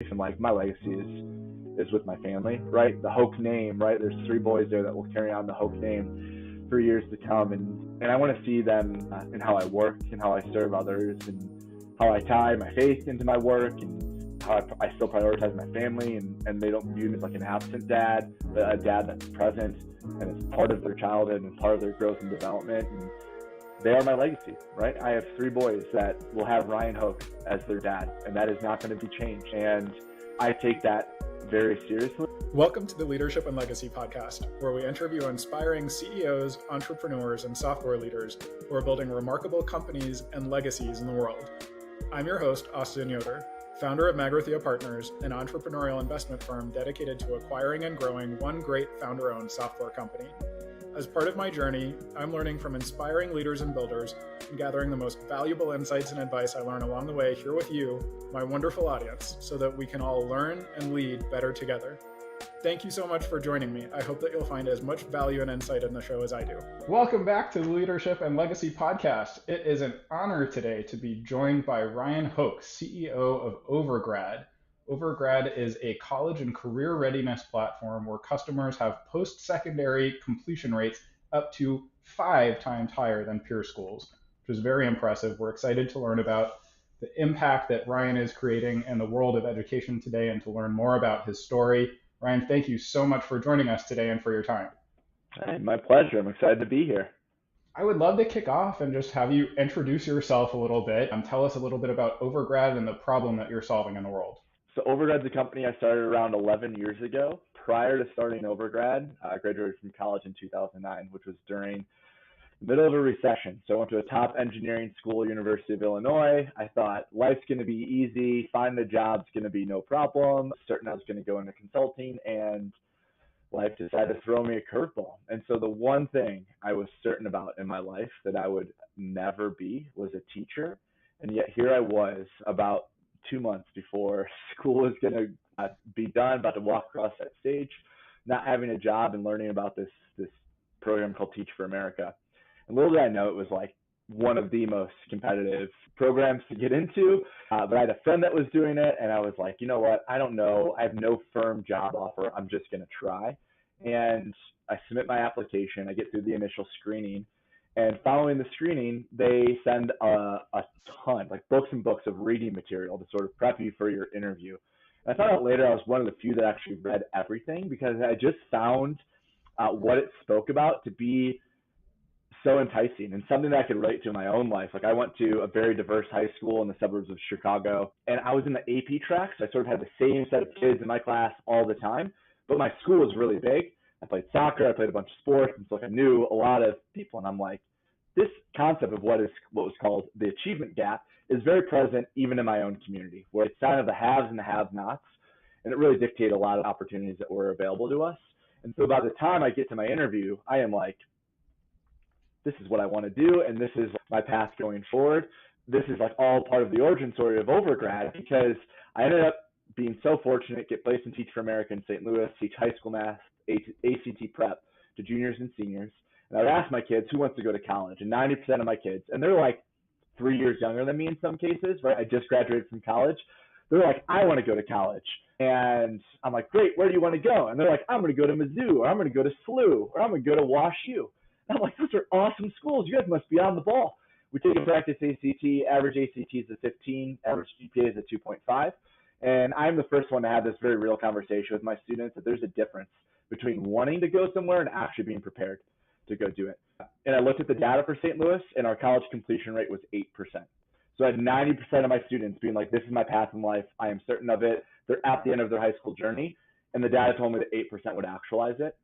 And like my legacy is with my family, right? The Hoch name, right? There's 3 boys there that will carry on the Hoch name for years to come, and I want to see them in how I work and how I serve others and how I tie my faith into my work and how I still prioritize my family, and they don't view me as like an absent dad, but a dad that's present and it's part of their childhood and part of their growth and development. And they are my legacy, right? I have 3 boys that will have Ryan Hoch as their dad, and that is not going to be changed. And I take that very seriously. Welcome to the Leadership and Legacy podcast, where we interview inspiring CEOs, entrepreneurs, and software leaders who are building remarkable companies and legacies in the world. I'm your host, Austin Yoder, founder of Magrathea Partners, an entrepreneurial investment firm dedicated to acquiring and growing one great founder-owned software company. As part of my journey, I'm learning from inspiring leaders and builders and gathering the most valuable insights and advice I learn along the way here with you, my wonderful audience, so that we can all learn and lead better together. Thank you so much for joining me. I hope that you'll find as much value and insight in the show as I do. Welcome back to the Leadership and Legacy podcast. It is an honor today to be joined by Ryan Hoch, CEO of Overgrad. Overgrad is a college and career readiness platform where customers have post-secondary completion rates up to 5 times higher than peer schools, which is very impressive. We're excited to learn about the impact that Ryan is creating in the world of education today and to learn more about his story. Ryan, thank you so much for joining us today and for your time. Hey, my pleasure. I'm excited to be here. I would love to kick off and just have you introduce yourself a little bit and tell us a little bit about Overgrad and the problem that you're solving in the world. So Overgrad's a company I started around 11 years ago. Prior to starting Overgrad, I graduated from college in 2009, which was during the middle of a recession. So I went to a top engineering school, University of Illinois. I thought life's going to be easy, finding a job's going to be no problem. Certain I was going to go into consulting, and life decided to throw me a curveball. And so the one thing I was certain about in my life that I would never be was a teacher. And yet here I was about 2 months before school was going to be done, about to walk across that stage, not having a job and learning about this program called Teach for America. And little did I know it was like one of the most competitive programs to get into. But I had a friend that was doing it, and I was like, you know what? I don't know. I have no firm job offer. I'm just going to try. And I submit my application. I get through the initial screening. And following the screening, they send a ton, like books and books of reading material to sort of prep you for your interview. And I found out later I was one of the few that actually read everything, because I just found what it spoke about to be so enticing and something that I could relate to in my own life. Like I went to a very diverse high school in the suburbs of Chicago, and I was in the AP track, so I sort of had the same set of kids in my class all the time, but my school was really big. I played soccer, I played a bunch of sports, and so like I knew a lot of people, and I'm like, this concept of what was called the achievement gap is very present even in my own community, where it's kind of the haves and the have-nots, and it really dictated a lot of opportunities that were available to us. And so by the time I get to my interview, I am like, this is what I want to do, and this is my path going forward. This is like all part of the origin story of Overgrad, because I ended up being so fortunate, get placed in Teach for America in St. Louis, teach high school math, ACT prep to juniors and seniors. And I would ask my kids who wants to go to college, and 90% of my kids, and they're like 3 years younger than me in some cases, right? I just graduated from college. They're like, I want to go to college. And I'm like, great, where do you want to go? And they're like, I'm going to go to Mizzou, or I'm going to go to SLU, or I'm going to go to Wash U. And I'm like, those are awesome schools. You guys must be on the ball. We take a practice ACT, average ACT is a 15, average GPA is a 2.5. And I'm the first one to have this very real conversation with my students that there's a difference between wanting to go somewhere and actually being prepared to go do it. And I looked at the data for St. Louis, and our college completion rate was 8%. So I had 90% of my students being like, this is my path in life. I am certain of it. They're at the end of their high school journey. And the data told me that 8% would actualize it.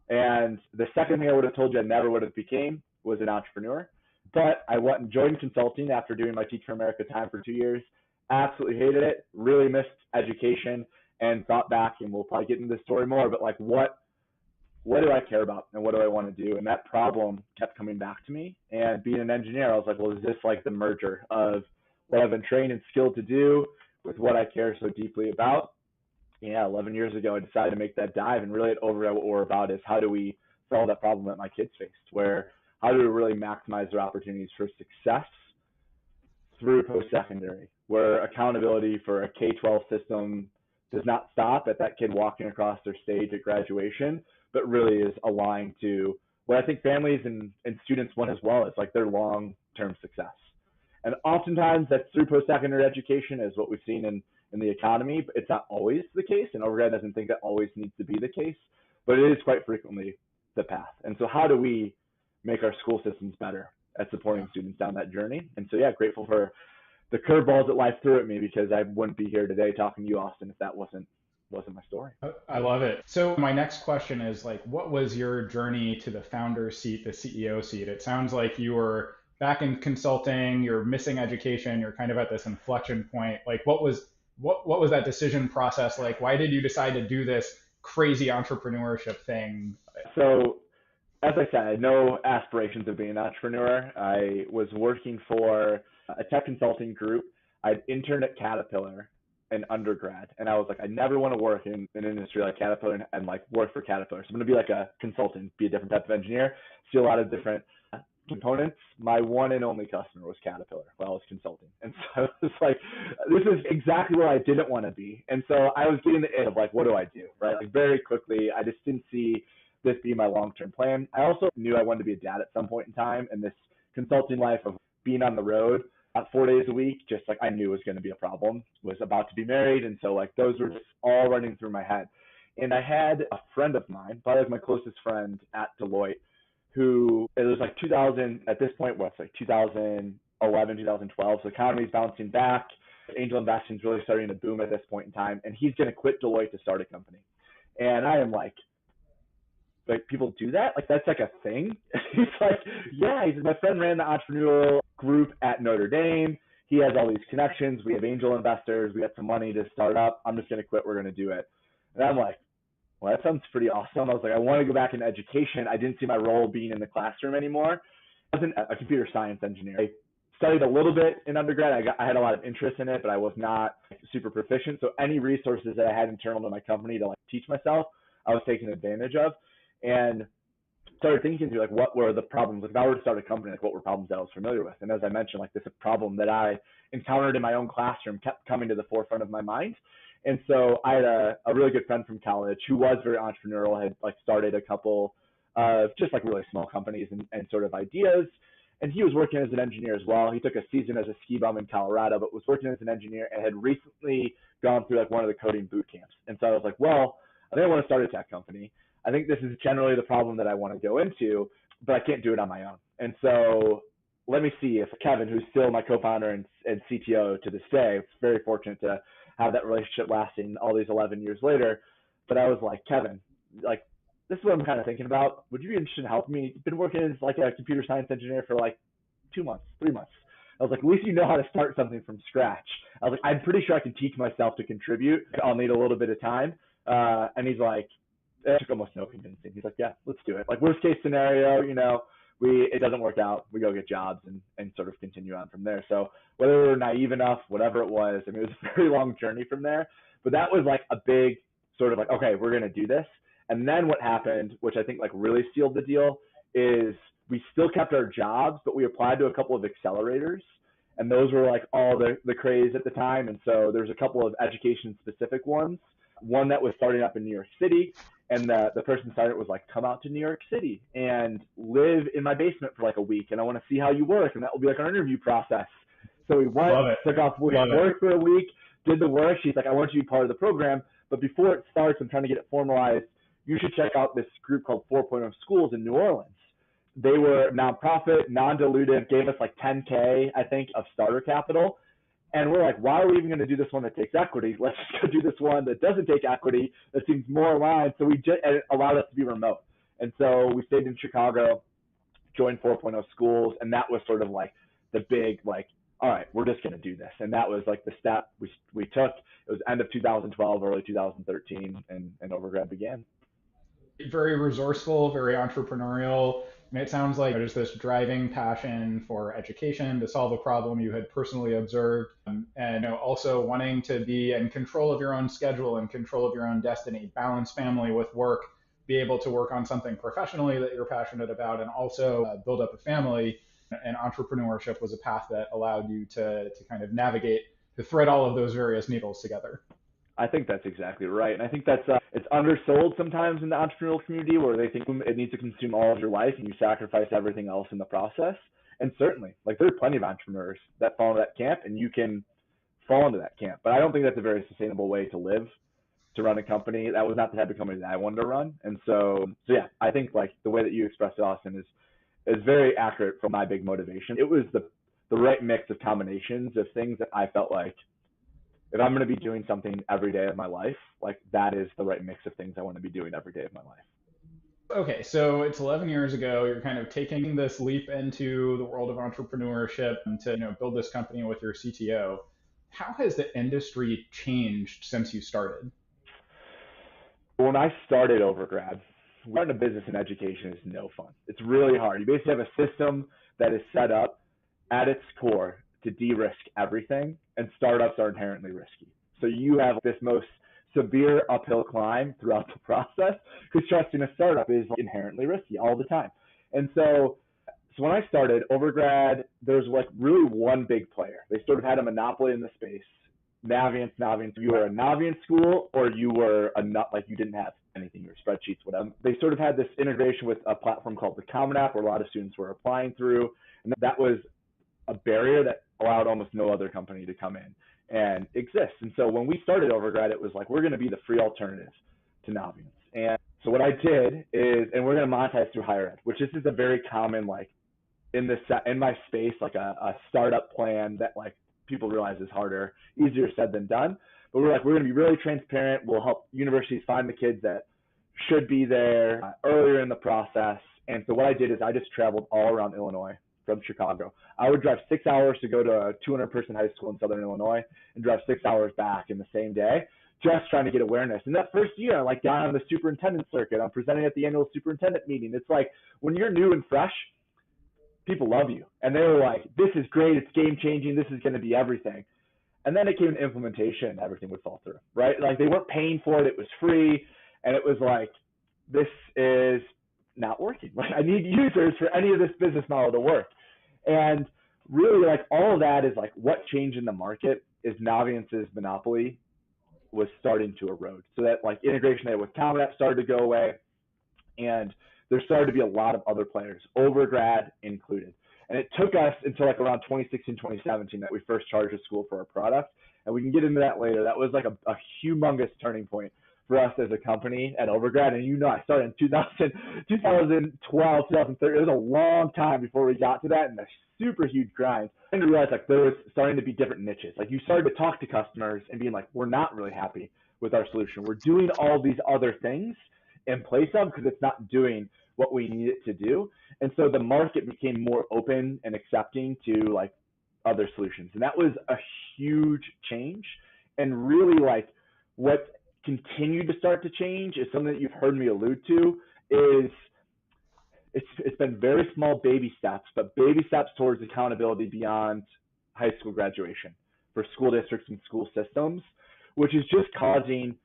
And the second thing I would have told you I never would have became was an entrepreneur. But I went and joined consulting after doing my Teach for America time for 2 years. Absolutely hated it, really missed education, and thought back, and we'll probably get into this story more, but like what do I care about and what do I want to do? And that problem kept coming back to me. And being an engineer, I was like, well, is this like the merger of what I've been trained and skilled to do with what I care so deeply about? Yeah, 11 years ago, I decided to make that dive, and really at Overgrad, what we're about is how do we solve that problem that my kids faced, where how do we really maximize their opportunities for success through post-secondary, where accountability for a K-12 system does not stop at that kid walking across their stage at graduation, but really is aligned to what I think families and students want as well, is like their long-term success. And oftentimes that's through post-secondary education, is what we've seen in the economy, but it's not always the case. And Overgrad doesn't think that always needs to be the case, but it is quite frequently the path. And so how do we make our school systems better at supporting students down that journey? And so, yeah, grateful for the curveballs that life threw at me, because I wouldn't be here today talking to you, Austin, if that wasn't my story. I love it. So my next question is like, what was your journey to the founder seat, the CEO seat? It sounds like you were back in consulting, you're missing education, you're kind of at this inflection point. Like what was that decision process like? Why did you decide to do this crazy entrepreneurship thing? So as I said, I had no aspirations of being an entrepreneur. I was working for a tech consulting group. I'd interned at Caterpillar in undergrad, and I was like, I never want to work in an industry like Caterpillar and like work for Caterpillar. So I'm going to be like a consultant, be a different type of engineer, see a lot of different components. My one and only customer was Caterpillar while I was consulting. And so I was like, this is exactly where I didn't want to be. And so I was getting the itch of like, what do I do? Right? Like very quickly, I just didn't see this be my long-term plan. I also knew I wanted to be a dad at some point in time, and this consulting life of being on the road 4 days a week, just like I knew was going to be a problem, was about to be married. And so like those were just all running through my head. And I had a friend of mine, probably like my closest friend at Deloitte, who, it was like 2000, at this point, what's like 2011, 2012. So the economy's bouncing back. Angel investing is really starting to boom at this point in time. And he's going to quit Deloitte to start a company. And I am like, people do that? Like, that's like a thing? He's like, yeah. He said, my friend ran the entrepreneurial group at Notre Dame. He has all these connections. We have angel investors. We got some money to start up. I'm just going to quit. We're going to do it. And I'm like, well, that sounds pretty awesome. I was like, I want to go back into education. I didn't see my role being in the classroom anymore. I wasn't a computer science engineer. I studied a little bit in undergrad. I had a lot of interest in it, but I was not super proficient. So any resources that I had internal to my company to like teach myself, I was taking advantage of. And started thinking through like what were the problems. Like if I were to start a company, like what were problems that I was familiar with? And as I mentioned, like this problem that I encountered in my own classroom kept coming to the forefront of my mind. And so I had a really good friend from college who was very entrepreneurial, had like started a couple of just like really small companies and sort of ideas. And he was working as an engineer as well. He took a season as a ski bum in Colorado, but was working as an engineer and had recently gone through like one of the coding boot camps. And so I was like, well, I think I want to start a tech company. I think this is generally the problem that I want to go into, but I can't do it on my own. And so let me see if Kevin, who's still my co-founder and CTO to this day, it's very fortunate to have that relationship lasting all these 11 years later. But I was like, Kevin, like, this is what I'm kind of thinking about. Would you be interested in helping me? You've been working as like a computer science engineer for like 2 months, 3 months. I was like, at least you know how to start something from scratch. I was like, I'm pretty sure I can teach myself to contribute. I'll need a little bit of time. And he's like, it took almost no convincing. He's like, yeah, let's do it. Like worst case scenario, you know, it doesn't work out. We go get jobs and sort of continue on from there. So whether we were naive enough, whatever it was, I mean, it was a very long journey from there. But that was like a big sort of like, okay, we're going to do this. And then what happened, which I think like really sealed the deal, is we still kept our jobs, but we applied to a couple of accelerators. And those were like all the craze at the time. And so there's a couple of education specific ones. One that was starting up in New York City. And the person started was like, come out to New York City and live in my basement for like a week. And I want to see how you work. And that will be like our interview process. So we went, took off, we worked for a week, did the work. She's like, I want you to be part of the program. But before it starts, I'm trying to get it formalized. You should check out this group called 4.0 Schools in New Orleans. They were nonprofit, non-dilutive, gave us like $10K, I think, of starter capital. And we're like, why are we even going to do this one that takes equity? Let's just go do this one that doesn't take equity, that seems more aligned. So and it allowed us to be remote. And so we stayed in Chicago, joined 4.0 Schools, and that was sort of like the big, like, all right, we're just going to do this. And that was like the step we took. It was end of 2012, early 2013, and Overgrad began. Very resourceful, very entrepreneurial. I mean, it sounds like there's this driving passion for education to solve a problem you had personally observed, and also wanting to be in control of your own schedule and control of your own destiny, balance family with work, be able to work on something professionally that you're passionate about, and also build up a family. And entrepreneurship was a path that allowed you to kind of navigate, to thread all of those various needles together. I think that's exactly right. And I think that's it's undersold sometimes in the entrepreneurial community where they think it needs to consume all of your life and you sacrifice everything else in the process. And certainly, like there are plenty of entrepreneurs that fall into that camp and you can fall into that camp. But I don't think that's a very sustainable way to live, to run a company. That was not the type of company that I wanted to run. And so yeah, I think like the way that you expressed it, Austin, is very accurate for my big motivation. It was the right mix of combinations of things that I felt like if I'm going to be doing something every day of my life, like that is the right mix of things I want to be doing every day of my life. Okay, so it's 11 years ago. You're kind of taking this leap into the world of entrepreneurship and to build this company with your CTO. How has the industry changed since you started? When I started Overgrad, running a business in education is no fun. It's really hard. You basically have a system that is set up at its core to de-risk everything, and startups are inherently risky. So you have this most severe uphill climb throughout the process because trusting a startup is inherently risky all the time. And so when I started Overgrad, there's like really one big player. They sort of had a monopoly in the space. Navient. You were a Navient school or you were like you didn't have anything, your spreadsheets, whatever. They sort of had this integration with a platform called the Common App where a lot of students were applying through. And that was a barrier that allowed almost no other company to come in and exist. And so when we started Overgrad, it was like, we're going to be the free alternative to Navient. And so what I did is, and we're going to monetize through higher ed, which this is a very common, like in my space, like a startup plan that like people realize is easier said than done. But we're going to be really transparent. We'll help universities find the kids that should be there earlier in the process. And so what I did is I just traveled all around Illinois from Chicago. I would drive 6 hours to go to a 200-person high school in Southern Illinois and drive 6 hours back in the same day, just trying to get awareness. And that first year, I like got on the superintendent circuit. I'm presenting at the annual superintendent meeting. It's like when you're new and fresh, people love you. And they were like, this is great. It's game changing. This is going to be everything. And then it came to implementation, everything would fall through, right? Like they weren't paying for it. It was free. And it was like, this is not working. Like I need users for any of this business model to work. And really like all of that is like what changed in the market is Navient's monopoly was starting to erode. So that like integration there with Common App started to go away. And there started to be a lot of other players, Overgrad included. And it took us until like around 2016, 2017 that we first charged a school for our product. And we can get into that later. That was like a humongous turning point for us as a company at Overgrad. And I started in 2012, 2013. It was a long time before we got to that and a super huge grind. And to realize like there was starting to be different niches. Like you started to talk to customers and being like, we're not really happy with our solution. We're doing all these other things in place of because it's not doing what we need it to do. And so the market became more open and accepting to like other solutions. And that was a huge change. And really like what continued to start to change is something that you've heard me allude to is it's been very small baby steps, but baby steps towards accountability beyond high school graduation for school districts and school systems, which is just causing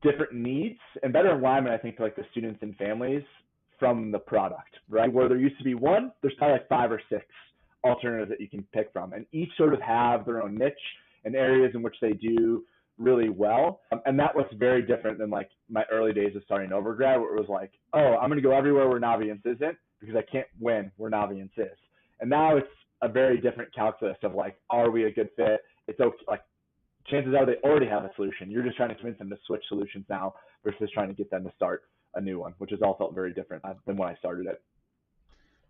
different needs and better alignment, I think, to like the students and families from the product, right? Where there used to be one, there's probably like 5 or 6 alternatives that you can pick from, and each sort of have their own niche and areas in which they do really well. And that was very different than like my early days of starting Overgrad, where it was like, oh, I'm going to go everywhere where Navient's isn't because I can't win where Navient's is. And now it's a very different calculus of like, are we a good fit? It's okay, like chances are they already have a solution. You're just trying to convince them to switch solutions now versus trying to get them to start a new one, which has all felt very different than when I started it.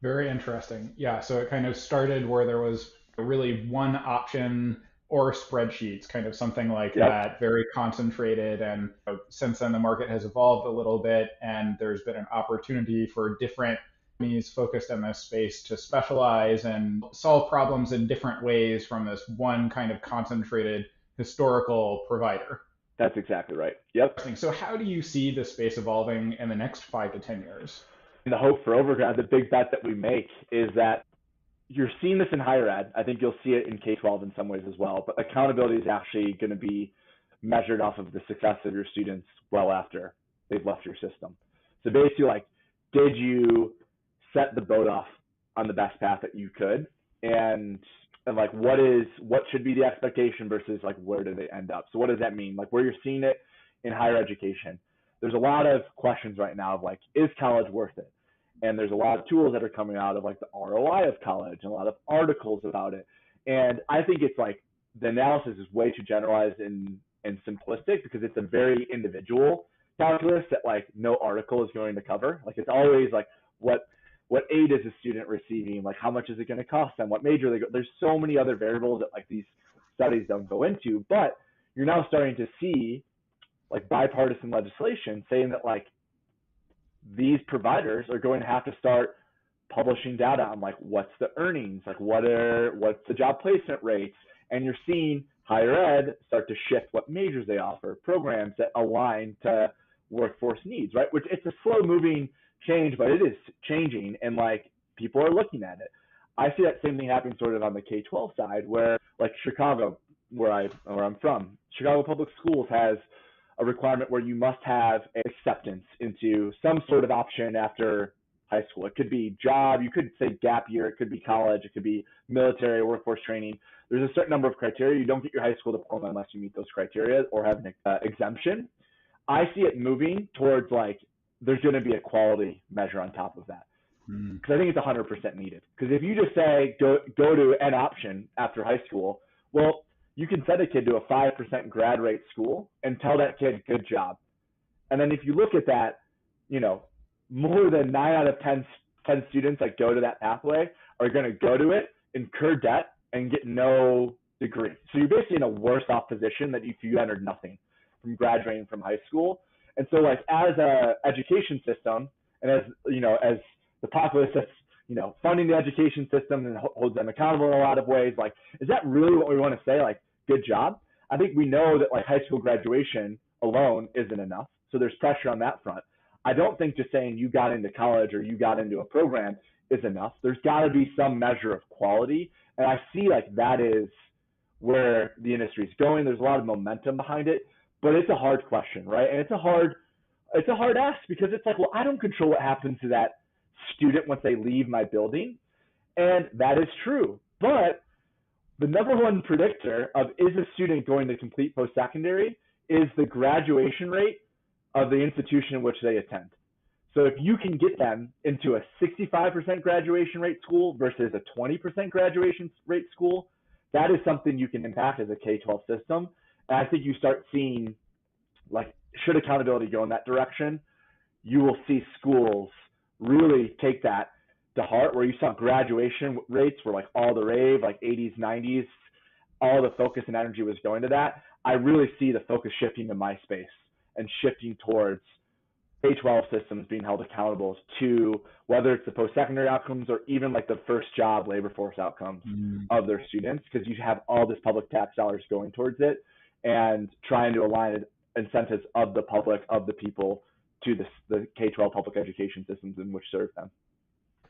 Very interesting. Yeah, so it kind of started where there was really one option or spreadsheets, kind of something like that, very concentrated. And since then, the market has evolved a little bit, and there's been an opportunity for different companies focused in this space to specialize and solve problems in different ways from this one kind of concentrated historical provider. That's exactly right. Yep. So how do you see the space evolving in the next 5 to 10 years? And the hope for Overgrad, the big bet that we make is that you're seeing this in higher ed. I think you'll see it in K-12 in some ways as well, but accountability is actually going to be measured off of the success of your students well after they've left your system. So basically, like, did you set the boat off on the best path that you could? And and like what should be the expectation versus like where do they end up. So what does that mean? Like where you're seeing it in higher education, there's a lot of questions right now of like, is college worth it? And there's a lot of tools that are coming out of like the ROI of college and a lot of articles about it. And I think it's like the analysis is way too generalized and simplistic because it's a very individual calculus that like no article is going to cover. Like it's always like what aid is a student receiving, like how much is it going to cost them, what major they go. There's so many other variables that like these studies don't go into, but you're now starting to see like bipartisan legislation saying that like these providers are going to have to start publishing data on like what's the earnings, like what's the job placement rates, and you're seeing higher ed start to shift what majors they offer, programs that align to workforce needs, right? Which it's a slow moving change, but it is changing, and like people are looking at it. I see that same thing happening sort of on the K-12 side, where like Chicago, where I'm from, Chicago Public Schools has a requirement where you must have acceptance into some sort of option after high school. It could be job, you could say gap year, it could be college, it could be military, workforce training. There's a certain number of criteria. You don't get your high school diploma unless you meet those criteria or have an exemption. I see it moving towards like there's going to be a quality measure on top of that. Because I think it's 100% needed. Because if you just say go to an option after high school, well, you can send a kid to a 5% grad rate school and tell that kid, good job. And then if you look at that, you know, more than 9 out of 10 students that go to that pathway are going to go to it, incur debt, and get no degree. So you're basically in a worse off position than if you entered nothing from graduating from high school. And so like as a education system, and as, you know, as the populace that's, you know, funding the education system and holds them accountable in a lot of ways, like, is that really what we want to say? Like, good job? I think we know that like high school graduation alone isn't enough. So there's pressure on that front. I don't think just saying you got into college or you got into a program is enough. There's got to be some measure of quality. And I see like that is where the industry is going. There's a lot of momentum behind it, but it's a hard question, right? And it's a hard ask because it's like, well, I don't control what happens to that student once they leave my building. And that is true. But the number one predictor of is a student going to complete post-secondary is the graduation rate of the institution in which they attend. So if you can get them into a 65% graduation rate school versus a 20% graduation rate school, that is something you can impact as a K-12 system. And I think you start seeing, like, should accountability go in that direction, you will see schools really take that to heart, where you saw graduation rates were like all the rave, like 80s, 90s, all the focus and energy was going to that. I really see the focus shifting to my space and shifting towards K-12 systems being held accountable to whether it's the post-secondary outcomes or even like the first job labor force outcomes of their students, because you have all this public tax dollars going towards it and trying to align incentives of the public, of the people, to the K-12 public education systems in which serve them.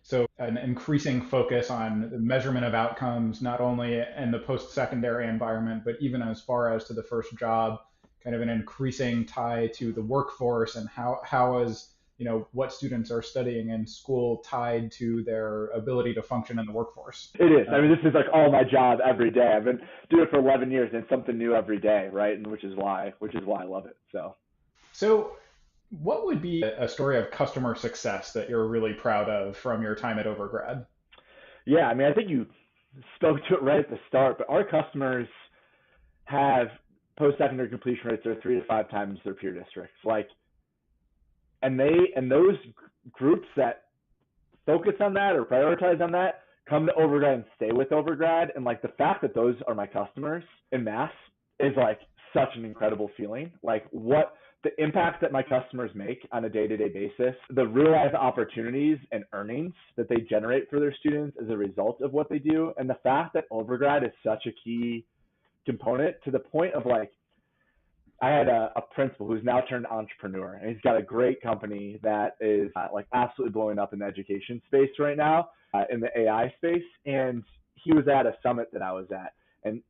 So an increasing focus on the measurement of outcomes, not only in the post-secondary environment, but even as far as to the first job, kind of an increasing tie to the workforce and how is, you know, what students are studying in school tied to their ability to function in the workforce. It is. I mean, this is like all my job every day. I've been doing it for 11 years and it's something new every day, right? And which is why I love it. So what would be a story of customer success that you're really proud of from your time at Overgrad? Yeah, I mean, I think you spoke to it right at the start, but our customers have post-secondary completion rates that are 3 to 5 times their peer districts. Like, and those groups that focus on that or prioritize on that come to Overgrad and stay with Overgrad. And like the fact that those are my customers en masse is like such an incredible feeling. Like what the impact that my customers make on a day-to-day basis, the real life opportunities and earnings that they generate for their students as a result of what they do. And the fact that Overgrad is such a key component, to the point of like, I had a principal who's now turned entrepreneur, and he's got a great company that is like absolutely blowing up in the education space right now, in the AI space. And he was at a summit that I was at, and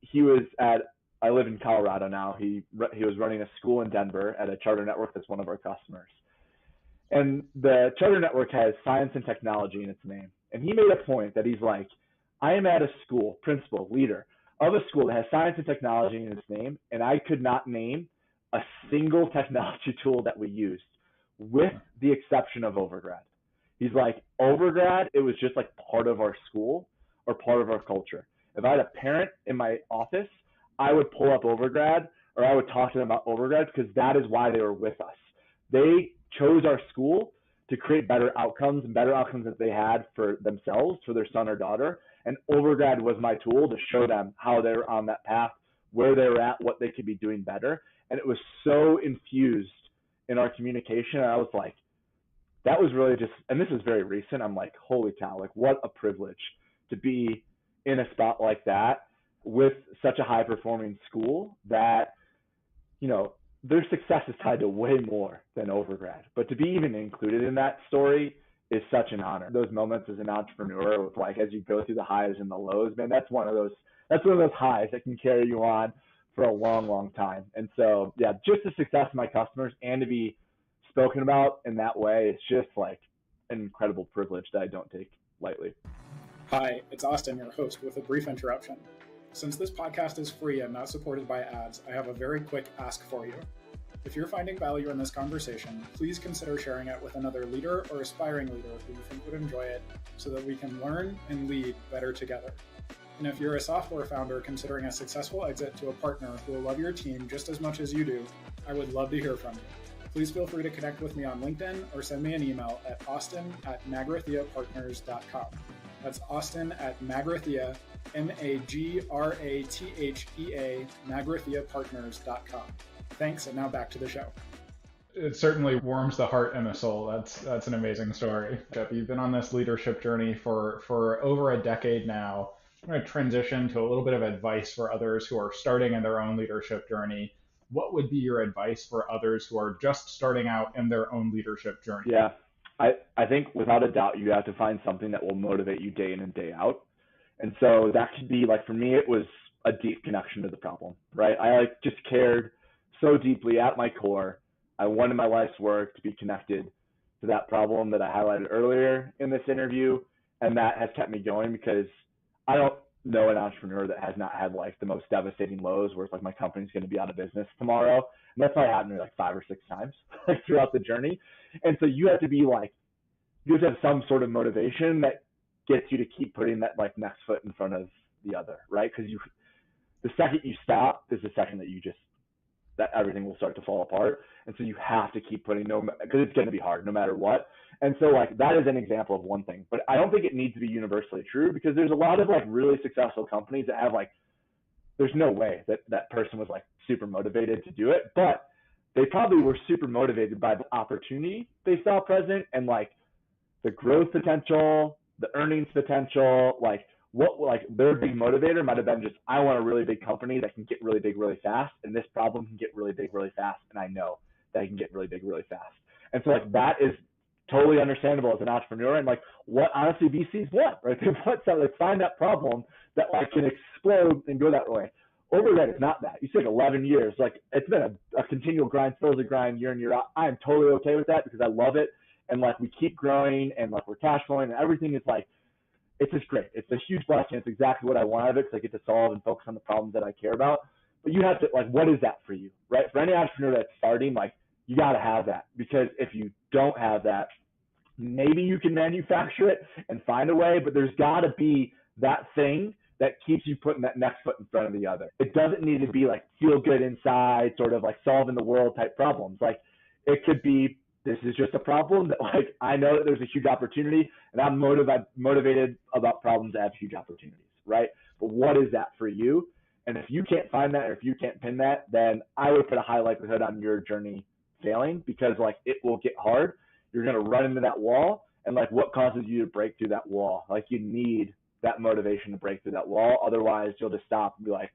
I live in Colorado now. He was running a school in Denver at a charter network that's one of our customers. And the charter network has science and technology in its name. And he made a point that he's like, I am at a school, principal, leader of a school that has science and technology in its name, and I could not name a single technology tool that we used, with the exception of Overgrad. He's like, Overgrad, it was just like part of our school or part of our culture. If I had a parent in my office, I would pull up Overgrad, or I would talk to them about Overgrad, because that is why they were with us. They chose our school to create better outcomes, and better outcomes that they had for themselves, for their son or daughter. And Overgrad was my tool to show them how they're on that path, where they're at, what they could be doing better. And it was so infused in our communication. And I was like, that was really just, and this is very recent. I'm like, holy cow, like what a privilege to be in a spot like that with such a high performing school that, you know, their success is tied to way more than Overgrad. But to be even included in that story is such an honor. Those moments as an entrepreneur, with like, as you go through the highs and the lows, man, that's one of those highs that can carry you on for a long, long time. And so, yeah, just the success of my customers and to be spoken about in that way, it's just like an incredible privilege that I don't take lightly. Hi, it's Austin, your host, with a brief interruption. Since this podcast is free and not supported by ads, I have a very quick ask for you. If you're finding value in this conversation, please consider sharing it with another leader or aspiring leader who you think would enjoy it, so that we can learn and lead better together. And if you're a software founder considering a successful exit to a partner who will love your team just as much as you do, I would love to hear from you. Please feel free to connect with me on LinkedIn or send me an email at austin@magratheapartners.com. That's Austin at Magrathea, Magrathea, magratheapartners.com. Thanks, and now back to the show. It certainly warms the heart and the soul. That's an amazing story. You've been on this leadership journey for over a decade now. I'm going to transition to a little bit of advice for others who are starting in their own leadership journey. What would be your advice for others who are just starting out in their own leadership journey? Yeah, I think without a doubt, you have to find something that will motivate you day in and day out. And so that could be like, for me, it was a deep connection to the problem, right? I like just cared so deeply at my core. I wanted my life's work to be connected to that problem that I highlighted earlier in this interview. And that has kept me going, because I don't know an entrepreneur that has not had like the most devastating lows where it's like, my company's going to be out of business tomorrow. And that's probably happened to me like 5 or 6 times like throughout the journey. And so you have to be like, you have to have some sort of motivation that gets you to keep putting that like next foot in front of the other, right? Because the second you stop is the second that everything will start to fall apart. And so you have to keep putting, because it's going to be hard no matter what. And so like that is an example of one thing, but I don't think it needs to be universally true, because there's a lot of like really successful companies that have like, there's no way that person was like super motivated to do it, but they probably were super motivated by the opportunity they saw present, and like the growth potential, the earnings potential, like their big motivator might have been just, I want a really big company that can get really big really fast, and this problem can get really big really fast, and I know that it can get really big really fast. And so like that is totally understandable as an entrepreneur, and like what honestly VCs want, right? They want something, like find that problem that like can explode and go that way. Overgrad is not that. You said 11 years, like it's been a continual grind, still a grind year in, year out. I am totally okay with that, because I love it. And like we keep growing, and like we're cash flowing, and everything is like, it's just great. It's a huge blessing. It's exactly what I want out of it, because I get to solve and focus on the problems that I care about. But you have to, like, what is that for you, right? For any entrepreneur that's starting, like, you got to have that, because if you don't have that, maybe you can manufacture it and find a way, but there's got to be that thing that keeps you putting that next foot in front of the other. It doesn't need to be like feel good inside, sort of like solving the world type problems. Like it could be, this is just a problem that like, I know that there's a huge opportunity, and I'm motivated about problems that have huge opportunities, right? But what is that for you? And if you can't find that, or if you can't pin that, then I would put a high likelihood on your journey failing, because like it will get hard. You're going to run into that wall, and like what causes you to break through that wall? Like you need that motivation to break through that wall. Otherwise you'll just stop and be like,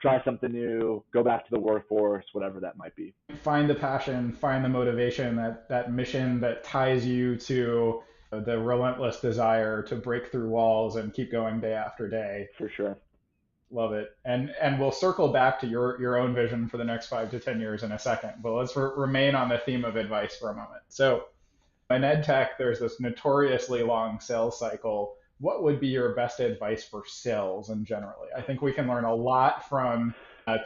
try something new, go back to the workforce, whatever that might be. Find the passion, find the motivation, that mission that ties you to the relentless desire to break through walls and keep going day after day. For sure. Love it. And we'll circle back to your own vision for the next 5 to 10 years in a second, but let's remain on the theme of advice for a moment. So in EdTech, there's this notoriously long sales cycle what would be your best advice for sales in generally? I think we can learn a lot from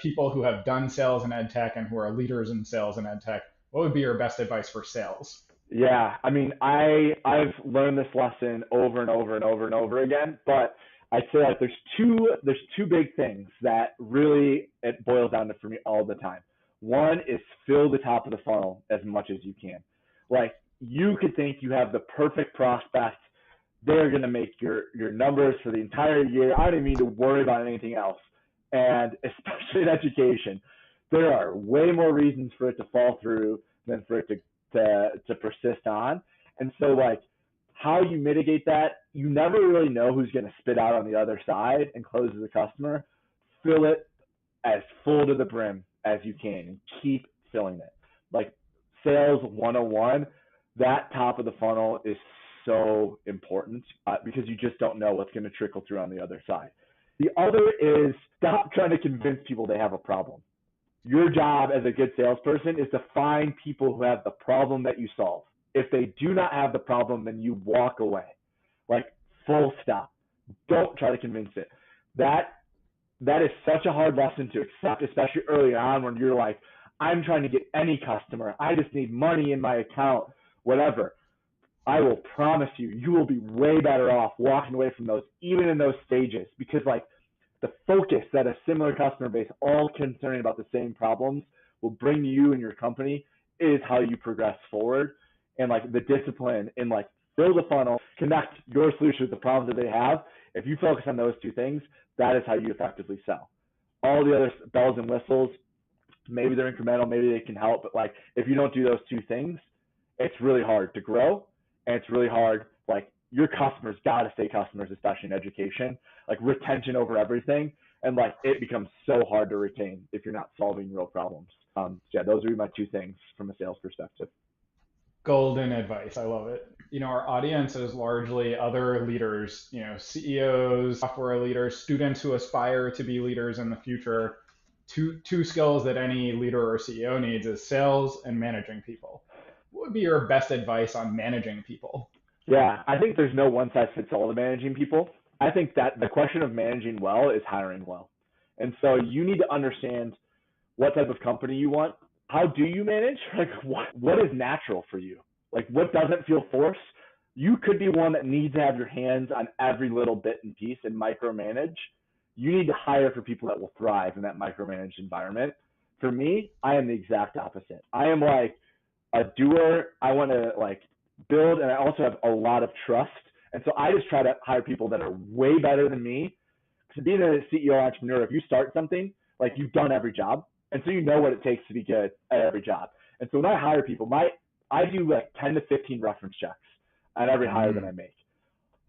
people who have done sales in EdTech and who are leaders in sales in EdTech. What would be your best advice for sales? Yeah, I mean, I've learned this lesson over and over and over and over again, but I'd say like there's two big things that really it boils down to for me all the time. One is fill the top of the funnel as much as you can. Like you could think you have the perfect prospect. They're going to make your numbers for the entire year. I don't even need to worry about anything else. And especially in education, there are way more reasons for it to fall through than for it to persist on. And so like how you mitigate that, you never really know who's going to spit out on the other side and close as a customer. Fill it as full to the brim as you can and keep filling it. Like sales 101, that top of the funnel is so important because you just don't know what's going to trickle through on the other side. The other is stop trying to convince people they have a problem. Your job as a good salesperson is to find people who have the problem that you solve. If they do not have the problem, then you walk away. Like full stop. Don't try to convince it. That is such a hard lesson to accept, especially early on when you're like, I'm trying to get any customer. I just need money in my account, whatever. I will promise you, you will be way better off walking away from those, even in those stages, because like the focus that a similar customer base, all concerned about the same problems, will bring you and your company is how you progress forward. And like the discipline in like fill the funnel, connect your solution with the problems that they have. If you focus on those two things, that is how you effectively sell. All the other bells and whistles, maybe they're incremental, maybe they can help, but like if you don't do those two things, it's really hard to grow. And it's really hard, like your customers got to stay customers, especially in education, like retention over everything. And like it becomes so hard to retain if you're not solving real problems. So yeah, those would be my two things from a sales perspective. Golden advice. I love it. Our audience is largely other leaders, CEOs, software leaders, students who aspire to be leaders in the future. Two skills that any leader or CEO needs is sales and managing people. What would be your best advice on managing people? Yeah, I think there's no one size fits all to managing people. I think that the question of managing well is hiring well. And so you need to understand what type of company you want. How do you manage? Like what is natural for you? Like what doesn't feel forced? You could be one that needs to have your hands on every little bit and piece and micromanage. You need to hire for people that will thrive in that micromanaged environment. For me, I am the exact opposite. I am like a doer. I want to like build, and I also have a lot of trust. And so I just try to hire people that are way better than me. Because being a CEO entrepreneur, if you start something, like you've done every job. And so you know what it takes to be good at every job. And so when I hire people, I do like 10 to 15 reference checks on every hire that I make.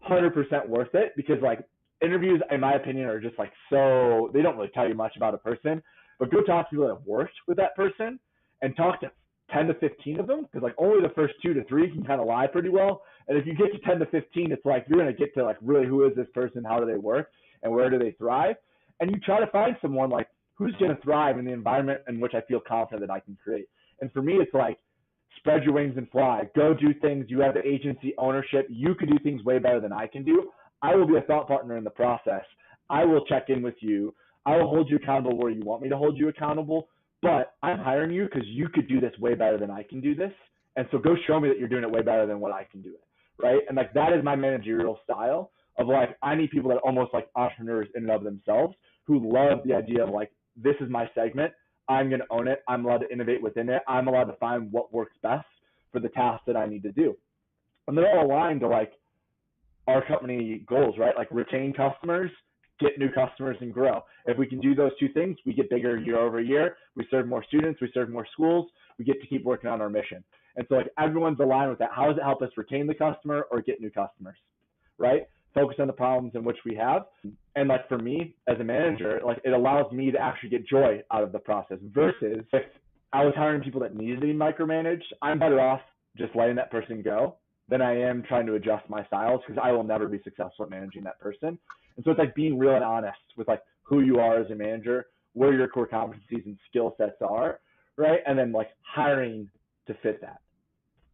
100% worth it, because like interviews, in my opinion, are just like so, they don't really tell you much about a person. But go talk to people that have worked with that person and talk to 10 to 15 of them, because like only the first 2 to 3 can kind of lie pretty well. And if you get to 10 to 15, it's like you're going to get to like really who is this person, how do they work, and where do they thrive. And you try to find someone like who's going to thrive in the environment in which I feel confident that I can create. And for me, it's like spread your wings and fly. Go do things. You have the agency ownership. You can do things way better than I can do. I will be a thought partner in the process. I will check in with you. I will hold you accountable where you want me to hold you accountable. But I'm hiring you because you could do this way better than I can do this. And so go show me that you're doing it way better than what I can do it. Right. And like that is my managerial style of like, I need people that are almost like entrepreneurs in and of themselves who love the idea of like, this is my segment. I'm going to own it. I'm allowed to innovate within it. I'm allowed to find what works best for the task that I need to do. And they're all aligned to like our company goals, right? Like retain customers, get new customers, and grow. If we can do those two things, we get bigger year over year. We serve more students. We serve more schools. We get to keep working on our mission. And so like everyone's aligned with that. How does it help us retain the customer or get new customers, right? Focus on the problems in which we have. And like for me as a manager, like it allows me to actually get joy out of the process versus if I was hiring people that needed to be micromanaged, I'm better off just letting that person go than I am trying to adjust my styles, because I will never be successful at managing that person. And so it's like being real and honest with like who you are as a manager, where your core competencies and skill sets are, right? And then like hiring to fit that.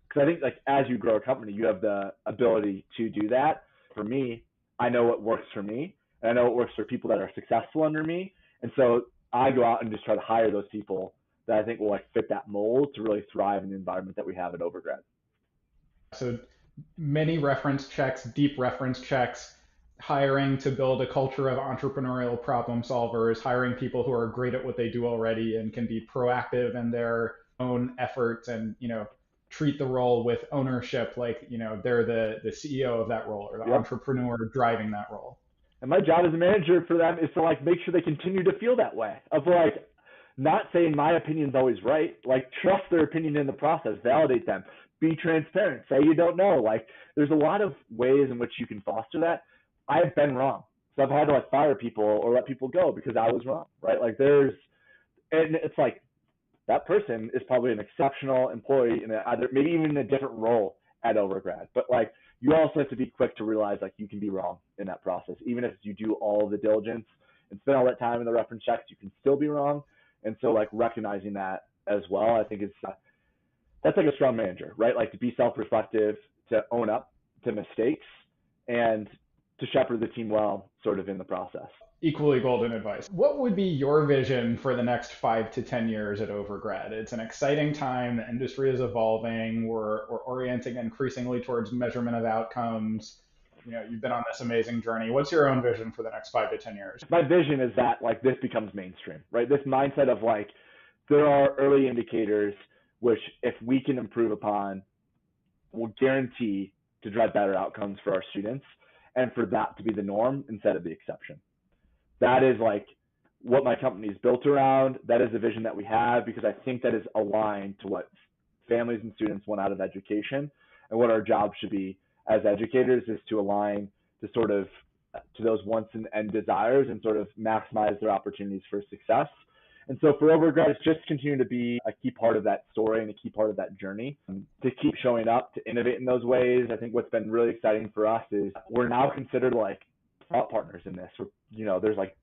Because I think like as you grow a company, you have the ability to do that. For me, I know what works for me, and I know what works for people that are successful under me. And so I go out and just try to hire those people that I think will like fit that mold to really thrive in the environment that we have at Overgrad. So many reference checks, deep reference checks, hiring to build a culture of entrepreneurial problem solvers, hiring people who are great at what they do already and can be proactive in their own efforts and, treat the role with ownership, like, they're the CEO of that role or the entrepreneur driving that role. And my job as a manager for them is to like make sure they continue to feel that way of like not saying my opinion's always right, like trust their opinion in the process, validate them, be transparent, say you don't know. Like there's a lot of ways in which you can foster that. I've been wrong. So I've had to like fire people or let people go because I was wrong, right? Like and it's like that person is probably an exceptional employee in either maybe even in a different role at Overgrad. But like you also have to be quick to realize like you can be wrong in that process. Even if you do all the diligence and spend all that time in the reference checks, you can still be wrong. And so like recognizing that as well, I think that's like a strong manager, right? Like to be self-reflective, to own up to mistakes, and to shepherd the team well sort of in the process. Equally golden advice. What would be your vision for the next 5 to 10 years at Overgrad? It's an exciting time. The industry is evolving. We're orienting increasingly towards measurement of outcomes. You've been on this amazing journey. What's your own vision for the next 5 to 10 years? My vision is that like this becomes mainstream, right? This mindset of like there are early indicators which if we can improve upon will guarantee to drive better outcomes for our students, and for that to be the norm instead of the exception. That is like what my company is built around. That is the vision that we have because I think that is aligned to what families and students want out of education, and what our job should be as educators is to align to sort of to those wants and desires and sort of maximize their opportunities for success. And so for Overgrad, it's just continue to be a key part of that story and a key part of that journey to keep showing up, to innovate in those ways. I think what's been really exciting for us is we're now considered like thought partners in this. There's like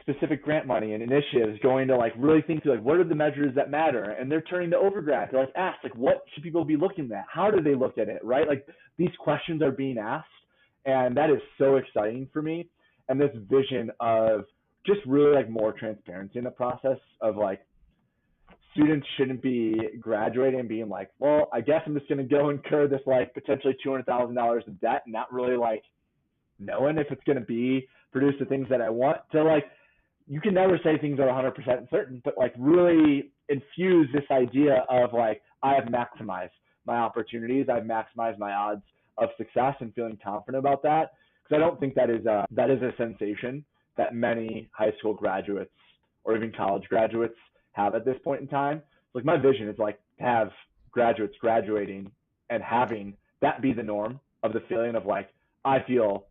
specific grant money and initiatives going to like really think through like what are the measures that matter, and they're turning to Overgrad to like ask like what should people be looking at, how do they look at it, right? Like these questions are being asked, and that is so exciting for me. And this vision of just really like more transparency in the process of like students shouldn't be graduating and being like, well, I guess I'm just going to go incur this like potentially $200,000 of debt and not really like knowing if it's going to be produce the things that I want. To like, you can never say things are 100% certain, but like really infuse this idea of like, I have maximized my opportunities. I've maximized my odds of success and feeling confident about that. Because I don't think that is a sensation that many high school graduates or even college graduates have at this point in time. Like my vision is like to have graduates graduating and having that be the norm of the feeling of like, I feel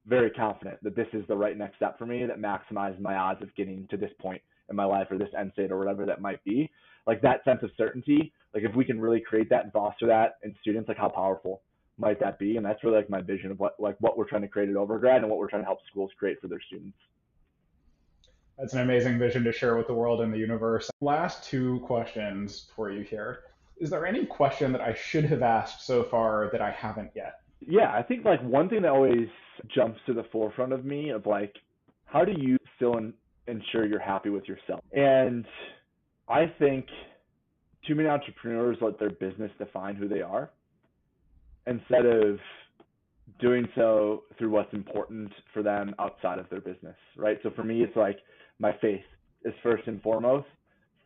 very confident that this is the right next step for me that maximizes my odds of getting to this point in my life or this end state or whatever that might be. Like that sense of certainty, like if we can really create that and foster that in students, like how powerful might that be? And that's really like my vision of what we're trying to create at Overgrad and what we're trying to help schools create for their students. That's an amazing vision to share with the world and the universe. Last 2 questions for you here. Is there any question that I should have asked so far that I haven't yet? Yeah, I think like one thing that always jumps to the forefront of me of like, how do you still ensure you're happy with yourself? And I think too many entrepreneurs let their business define who they are instead of doing so through what's important for them outside of their business, right? So for me, it's like my faith is first and foremost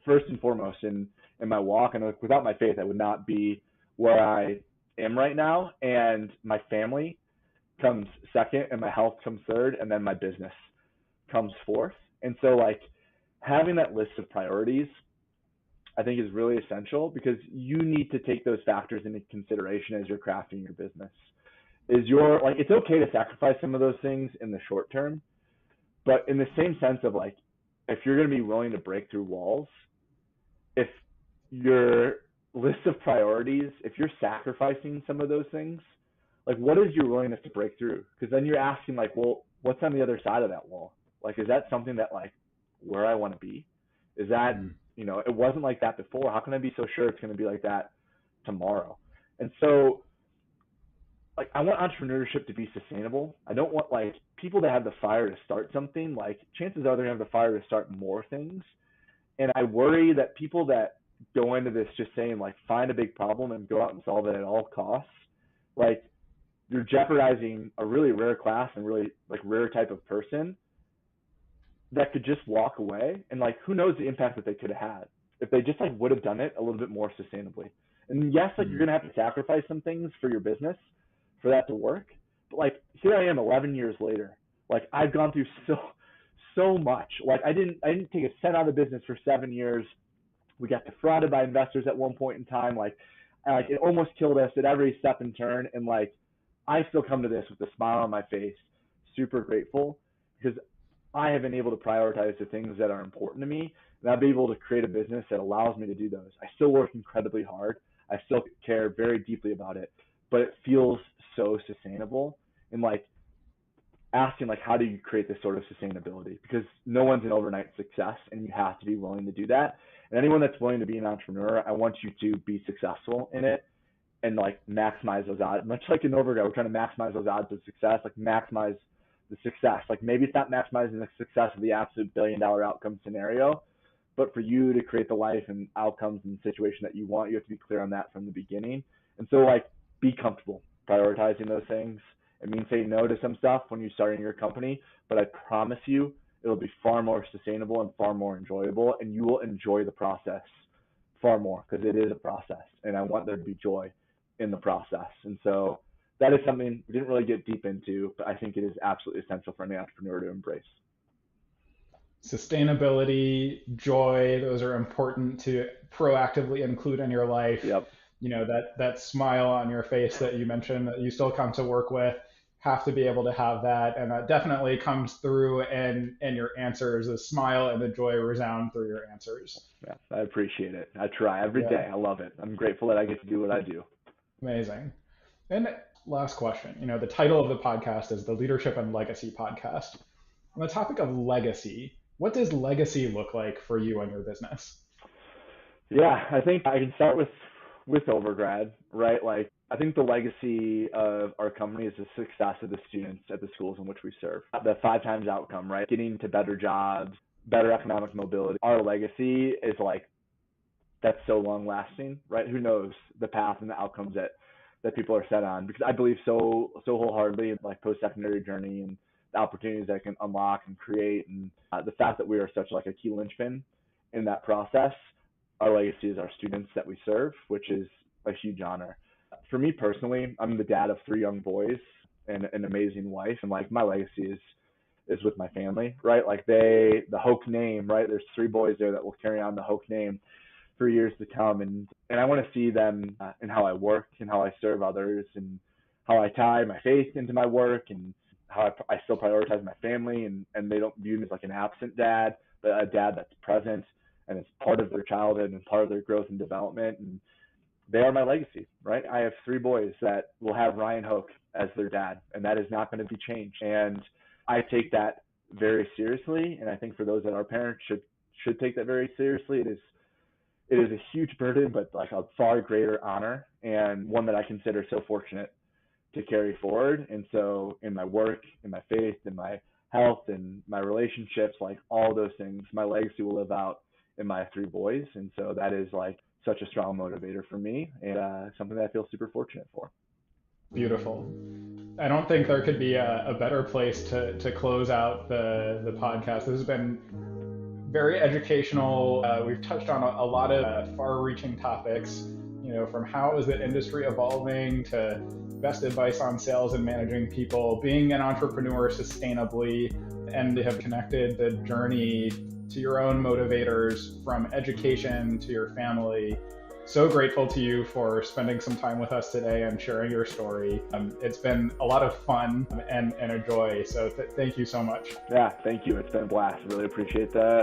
in my walk. And without my faith, I would not be where I am right now. And my family comes second, and my health comes third, and then my business comes fourth. And so like having that list of priorities, I think is really essential because you need to take those factors into consideration as you're crafting your business. It's okay to sacrifice some of those things in the short term, but in the same sense of like, if you're going to be willing to break through walls, if your list of priorities, if you're sacrificing some of those things, like what is your willingness to break through? Because then you're asking like, well, what's on the other side of that wall? Like, is that something that like where I want to be? Is that, it wasn't like that before. How can I be so sure it's going to be like that tomorrow? And so like I want entrepreneurship to be sustainable. I don't want like people that have the fire to start something, like chances are they're gonna have the fire to start more things. And I worry that people that go into this just saying like find a big problem and go out and solve it at all costs, like you're jeopardizing a really rare class and really like rare type of person that could just walk away, and like who knows the impact that they could have had if they just like would have done it a little bit more sustainably. And yes, like you're gonna have to sacrifice some things for your business for that to work. But like here I am 11 years later. Like I've gone through so much. Like I didn't take a cent out of the business for 7 years. We got defrauded by investors at one point in time. Like it almost killed us at every step and turn. And like I still come to this with a smile on my face, super grateful, because I have been able to prioritize the things that are important to me, and I've been able to create a business that allows me to do those. I still work incredibly hard. I still care very deeply about it, but it feels so sustainable. And like asking like, how do you create this sort of sustainability? Because no one's an overnight success, and you have to be willing to do that. And anyone that's willing to be an entrepreneur, I want you to be successful in it and like maximize those odds. Much like in Overgrad, we're trying to maximize those odds of success, like maximize the success. Like maybe it's not maximizing the success of the absolute $1 billion outcome scenario, but for you to create the life and outcomes and situation that you want, you have to be clear on that from the beginning. And so like be comfortable prioritizing those things. It means saying no to some stuff when you're starting your company, but I promise you it'll be far more sustainable and far more enjoyable, and you will enjoy the process far more because it is a process, and I want there to be joy in the process. And so that is something we didn't really get deep into, but I think it is absolutely essential for any entrepreneur to embrace. Sustainability, joy, those are important to proactively include in your life. Yep. You know, that smile on your face that you mentioned that you still come to work with, have to be able to have that. And that definitely comes through in your answers. The smile and the joy resound through your answers. Yeah, I appreciate it. I try every day. I love it. I'm grateful that I get to do what I do. Amazing. And last question, you know, the title of the podcast is the Leadership and Legacy Podcast. On the topic of legacy, what does legacy look like for you and your business? Yeah, I think I can start with Overgrad, right? Like I think the legacy of our company is the success of the students at the schools in which we serve. The 5 times outcome, right? Getting to better jobs, better economic mobility. Our legacy is like, that's so long lasting, right? Who knows the path and the outcomes that people are set on, because I believe so wholeheartedly in like post-secondary journey and the opportunities that it can unlock and create, and the fact that we are such like a key linchpin in that process. Our legacy is our students that we serve, which is a huge honor. For me personally, I'm the dad of 3 young boys and an amazing wife, and like my legacy is with my family, right? Like the Hoch name, right? There's 3 boys there that will carry on the Hoch name for years to come, and I want to see them in how I work and how I serve others, and how I tie my faith into my work, and how I still prioritize my family, and they don't view me as like an absent dad, but a dad that's present and it's part of their childhood and part of their growth and development. And they are my legacy, right? I have 3 boys that will have Ryan Hoch as their dad, and that is not going to be changed. And I take that very seriously. And I think for those that are parents should take that very seriously. It is a huge burden, but like a far greater honor, and one that I consider so fortunate to carry forward. And so in my work, in my faith, in my health, and my relationships, like all those things, my legacy will live out in my 3 boys. And so that is like such a strong motivator for me, and something that I feel super fortunate for. Beautiful. I don't think there could be a better place to close out the podcast. This has been very educational. We've touched on a lot of far-reaching topics, you know, from how is the industry evolving to best advice on sales and managing people, being an entrepreneur sustainably, and have connected the journey to your own motivators from education to your family. So grateful to you for spending some time with us today and sharing your story. It's been a lot of fun and a joy. So thank you so much. Yeah, thank you. It's been a blast. Really appreciate the